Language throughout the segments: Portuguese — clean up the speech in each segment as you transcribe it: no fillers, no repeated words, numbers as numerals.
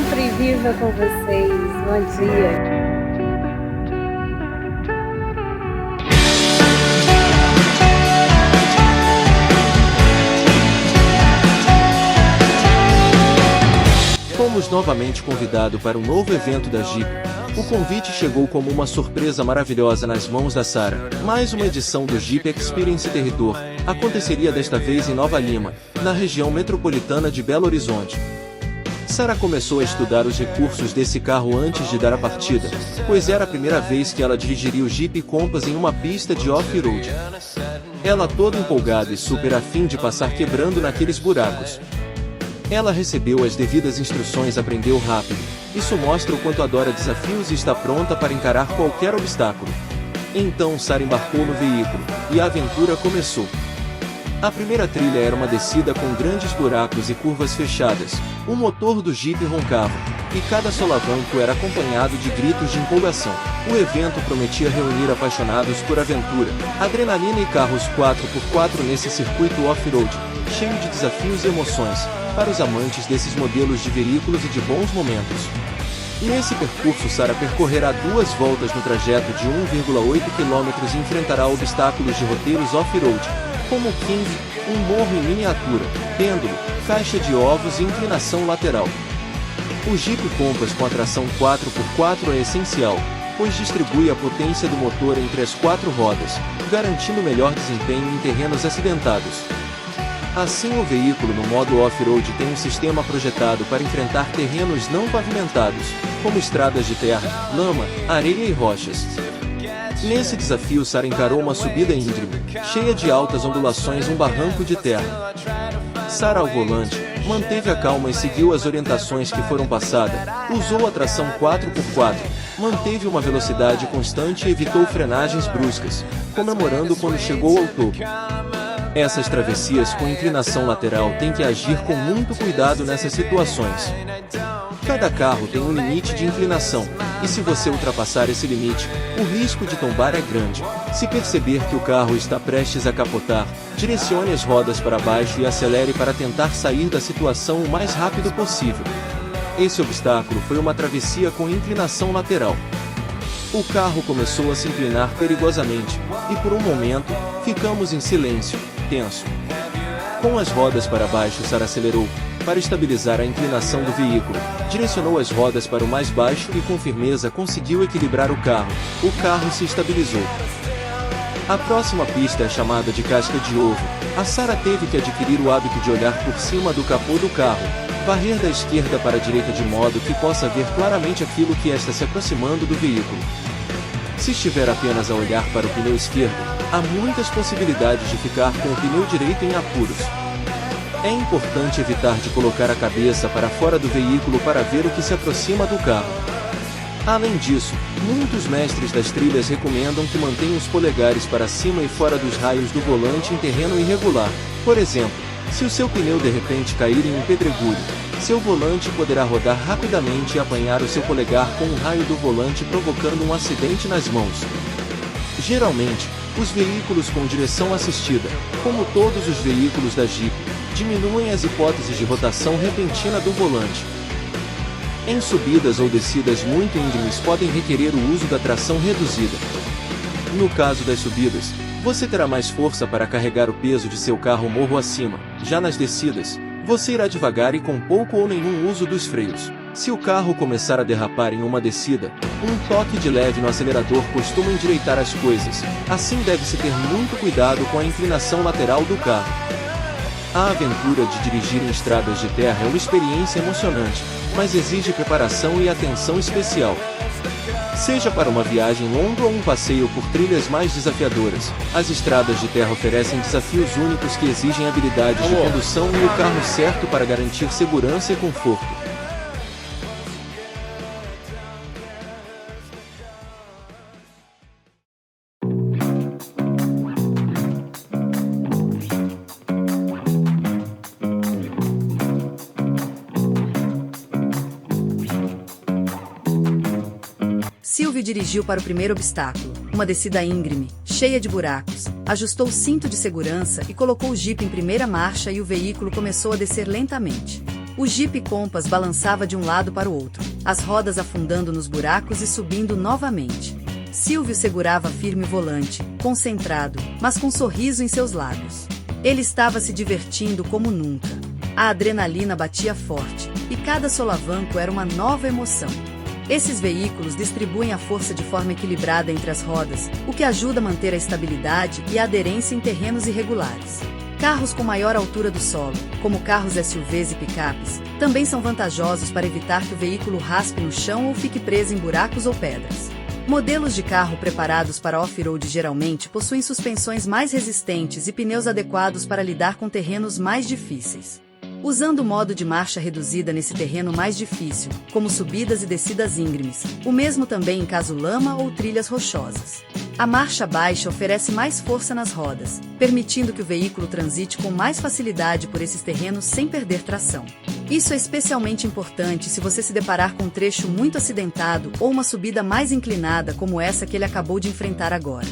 sempre viva com vocês. Bom dia. Fomos novamente convidados para um novo evento da Jeep. O convite chegou como uma surpresa maravilhosa nas mãos da Sara. Mais uma edição do Jeep Experience Territor aconteceria desta vez em Nova Lima, na região metropolitana de Belo Horizonte. Sara começou a estudar os recursos desse carro antes de dar a partida, pois era a primeira vez que ela dirigiria o Jeep Compass em uma pista de off-road. Ela toda empolgada e super afim de passar quebrando naqueles buracos. Ela recebeu as devidas instruções e aprendeu rápido. Isso mostra o quanto adora desafios e está pronta para encarar qualquer obstáculo. Então Sara embarcou no veículo, e a aventura começou. A primeira trilha era uma descida com grandes buracos e curvas fechadas. O motor do Jeep roncava, e cada solavanco era acompanhado de gritos de empolgação. O evento prometia reunir apaixonados por aventura, adrenalina e carros 4x4 nesse circuito off-road, cheio de desafios e emoções, para os amantes desses modelos de veículos e de bons momentos. Nesse percurso Sara percorrerá 2 voltas no trajeto de 1,8 km e enfrentará obstáculos de roteiros off-road, como King, um morro em miniatura, pêndulo, caixa de ovos e inclinação lateral. O Jeep Compass com a tração 4x4 é essencial, pois distribui a potência do motor entre as 4 rodas, garantindo melhor desempenho em terrenos acidentados. Assim, o veículo no modo off-road tem um sistema projetado para enfrentar terrenos não pavimentados, como estradas de terra, lama, areia e rochas. Nesse desafio Sara encarou uma subida íngreme, cheia de altas ondulações e um barranco de terra. Sara ao volante, manteve a calma e seguiu as orientações que foram passadas, usou a tração 4x4, manteve uma velocidade constante e evitou frenagens bruscas, comemorando quando chegou ao topo. Essas travessias com inclinação lateral têm que agir com muito cuidado nessas situações. Cada carro tem um limite de inclinação, e se você ultrapassar esse limite, o risco de tombar é grande. Se perceber que o carro está prestes a capotar, direcione as rodas para baixo e acelere para tentar sair da situação o mais rápido possível. Esse obstáculo foi uma travessia com inclinação lateral. O carro começou a se inclinar perigosamente, e por um momento, ficamos em silêncio, tenso. Com as rodas para baixo Sara acelerou, para estabilizar a inclinação do veículo, direcionou as rodas para o mais baixo e com firmeza conseguiu equilibrar o carro. O carro se estabilizou. A próxima pista é chamada de casca de ovo. A Sara teve que adquirir o hábito de olhar por cima do capô do carro, varrer da esquerda para a direita de modo que possa ver claramente aquilo que está se aproximando do veículo. Se estiver apenas a olhar para o pneu esquerdo, há muitas possibilidades de ficar com o pneu direito em apuros. É importante evitar de colocar a cabeça para fora do veículo para ver o que se aproxima do carro. Além disso, muitos mestres das trilhas recomendam que mantenha os polegares para cima e fora dos raios do volante em terreno irregular. Por exemplo, se o seu pneu de repente cair em um pedregulho, seu volante poderá rodar rapidamente e apanhar o seu polegar com um raio do volante provocando um acidente nas mãos. Geralmente, os veículos com direção assistida, como todos os veículos da Jeep, diminuem as hipóteses de rotação repentina do volante. Em subidas ou descidas muito íngremes podem requerer o uso da tração reduzida. No caso das subidas, você terá mais força para carregar o peso de seu carro morro acima. Já nas descidas, você irá devagar e com pouco ou nenhum uso dos freios. Se o carro começar a derrapar em uma descida, um toque de leve no acelerador costuma endireitar as coisas. Assim deve-se ter muito cuidado com a inclinação lateral do carro. A aventura de dirigir em estradas de terra é uma experiência emocionante, mas exige preparação e atenção especial. Seja para uma viagem longa ou um passeio por trilhas mais desafiadoras, as estradas de terra oferecem desafios únicos que exigem habilidades de condução e o carro certo para garantir segurança e conforto. Sylvie dirigiu para o primeiro obstáculo, uma descida íngreme, cheia de buracos, ajustou o cinto de segurança e colocou o Jeep em primeira marcha e o veículo começou a descer lentamente. O Jeep Compass balançava de um lado para o outro, as rodas afundando nos buracos e subindo novamente. Silvio segurava firme o volante, concentrado, mas com um sorriso em seus lábios. Ele estava se divertindo como nunca. A adrenalina batia forte, e cada solavanco era uma nova emoção. Esses veículos distribuem a força de forma equilibrada entre as rodas, o que ajuda a manter a estabilidade e a aderência em terrenos irregulares. Carros com maior altura do solo, como carros SUVs e picapes, também são vantajosos para evitar que o veículo raspe no chão ou fique preso em buracos ou pedras. Modelos de carro preparados para off-road geralmente possuem suspensões mais resistentes e pneus adequados para lidar com terrenos mais difíceis. Usando o modo de marcha reduzida nesse terreno mais difícil, como subidas e descidas íngremes, o mesmo também em caso lama ou trilhas rochosas. A marcha baixa oferece mais força nas rodas, permitindo que o veículo transite com mais facilidade por esses terrenos sem perder tração. Isso é especialmente importante se você se deparar com um trecho muito acidentado ou uma subida mais inclinada como essa que ele acabou de enfrentar agora.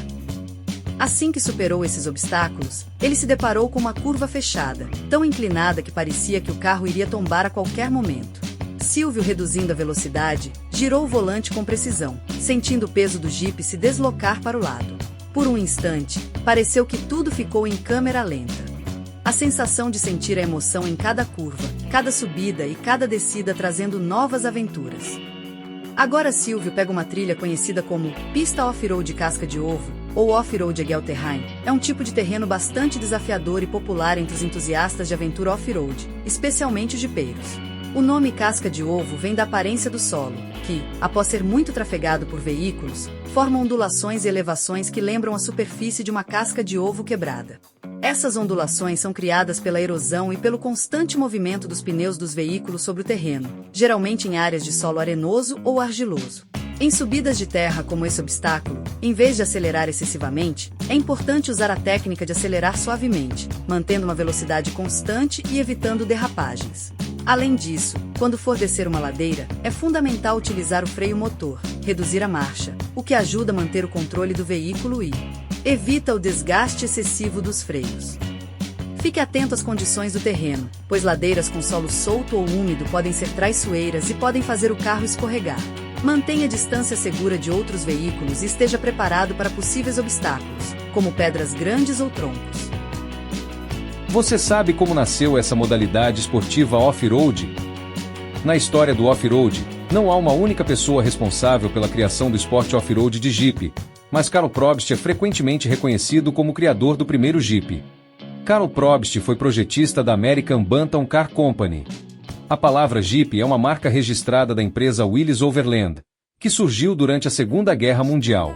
Assim que superou esses obstáculos, ele se deparou com uma curva fechada, tão inclinada que parecia que o carro iria tombar a qualquer momento. Silvio, reduzindo a velocidade, girou o volante com precisão, sentindo o peso do Jeep se deslocar para o lado. Por um instante, pareceu que tudo ficou em câmera lenta. A sensação de sentir a emoção em cada curva, cada subida e cada descida trazendo novas aventuras. Agora Silvio pega uma trilha conhecida como pista off-road casca de ovo, ou off-road Eguel Terrain. É um tipo de terreno bastante desafiador e popular entre os entusiastas de aventura off-road, especialmente os jipeiros. O nome casca de ovo vem da aparência do solo, que, após ser muito trafegado por veículos, forma ondulações e elevações que lembram a superfície de uma casca de ovo quebrada. Essas ondulações são criadas pela erosão e pelo constante movimento dos pneus dos veículos sobre o terreno, geralmente em áreas de solo arenoso ou argiloso. Em subidas de terra como esse obstáculo, em vez de acelerar excessivamente, é importante usar a técnica de acelerar suavemente, mantendo uma velocidade constante e evitando derrapagens. Além disso, quando for descer uma ladeira, é fundamental utilizar o freio motor, reduzir a marcha, o que ajuda a manter o controle do veículo e evita o desgaste excessivo dos freios. Fique atento às condições do terreno, pois ladeiras com solo solto ou úmido podem ser traiçoeiras e podem fazer o carro escorregar. Mantenha a distância segura de outros veículos e esteja preparado para possíveis obstáculos, como pedras grandes ou troncos. Você sabe como nasceu essa modalidade esportiva off-road? Na história do off-road, não há uma única pessoa responsável pela criação do esporte off-road de Jeep, mas Karl Probst é frequentemente reconhecido como o criador do primeiro Jeep. Karl Probst foi projetista da American Bantam Car Company. A palavra Jeep é uma marca registrada da empresa Willys Overland, que surgiu durante a Segunda Guerra Mundial.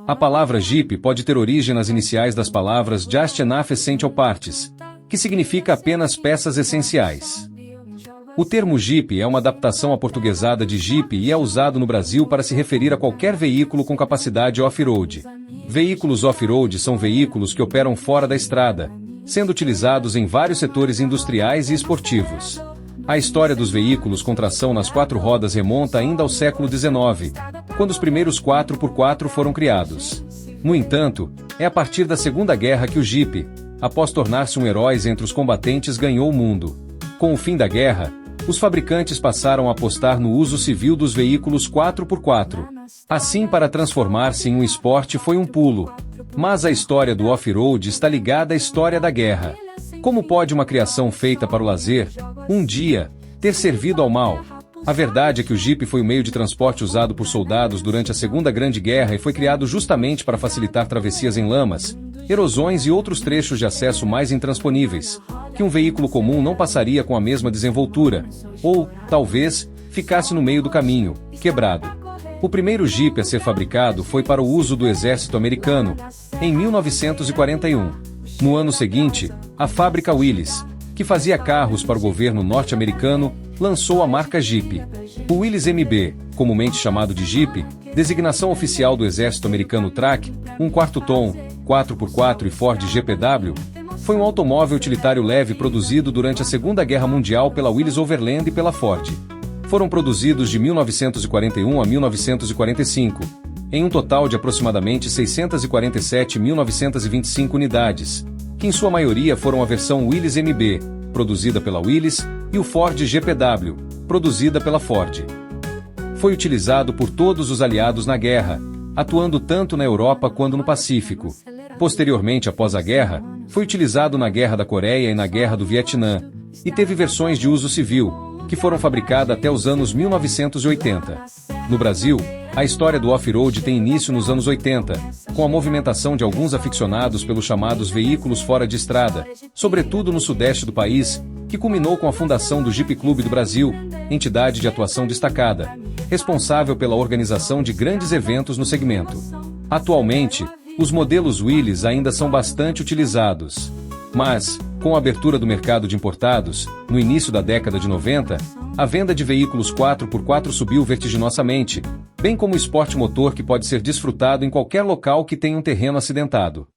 A palavra Jeep pode ter origem nas iniciais das palavras Just Enough Essential Parts, que significa apenas peças essenciais. O termo Jeep é uma adaptação aportuguesada de Jeep e é usado no Brasil para se referir a qualquer veículo com capacidade off-road. Veículos off-road são veículos que operam fora da estrada, sendo utilizados em vários setores industriais e esportivos. A história dos veículos com tração nas quatro rodas remonta ainda ao século XIX, quando os primeiros 4x4 foram criados. No entanto, é a partir da Segunda Guerra que o Jeep, após tornar-se um herói entre os combatentes, ganhou o mundo. Com o fim da guerra, os fabricantes passaram a apostar no uso civil dos veículos 4x4. Assim, para transformar-se em um esporte foi um pulo. Mas a história do off-road está ligada à história da guerra. Como pode uma criação feita para o lazer, um dia, ter servido ao mal? A verdade é que o Jeep foi o meio de transporte usado por soldados durante a Segunda Grande Guerra e foi criado justamente para facilitar travessias em lamas, erosões e outros trechos de acesso mais intransponíveis, que um veículo comum não passaria com a mesma desenvoltura, ou, talvez, ficasse no meio do caminho, quebrado. O primeiro Jeep a ser fabricado foi para o uso do exército americano, em 1941. No ano seguinte, a fábrica Willys, que fazia carros para o governo norte-americano, lançou a marca Jeep. O Willys MB, comumente chamado de Jeep, designação oficial do exército americano Track, 1/4 tom, 4x4 e Ford GPW, foi um automóvel utilitário leve produzido durante a Segunda Guerra Mundial pela Willys Overland e pela Ford. Foram produzidos de 1941 a 1945, em um total de aproximadamente 647.925 unidades, que em sua maioria foram a versão Willys MB, produzida pela Willys, e o Ford GPW, produzida pela Ford. Foi utilizado por todos os aliados na guerra, atuando tanto na Europa quanto no Pacífico. Posteriormente, após a guerra, foi utilizado na Guerra da Coreia e na Guerra do Vietnã, e teve versões de uso civil, que foram fabricadas até os anos 1980. No Brasil, a história do off-road tem início nos anos 80, com a movimentação de alguns aficionados pelos chamados veículos fora de estrada, sobretudo no sudeste do país, que culminou com a fundação do Jeep Clube do Brasil, entidade de atuação destacada, responsável pela organização de grandes eventos no segmento. Atualmente, os modelos Willys ainda são bastante utilizados. Mas, com a abertura do mercado de importados, no início da década de 90, a venda de veículos 4x4 subiu vertiginosamente, bem como o esporte motor que pode ser desfrutado em qualquer local que tenha um terreno acidentado.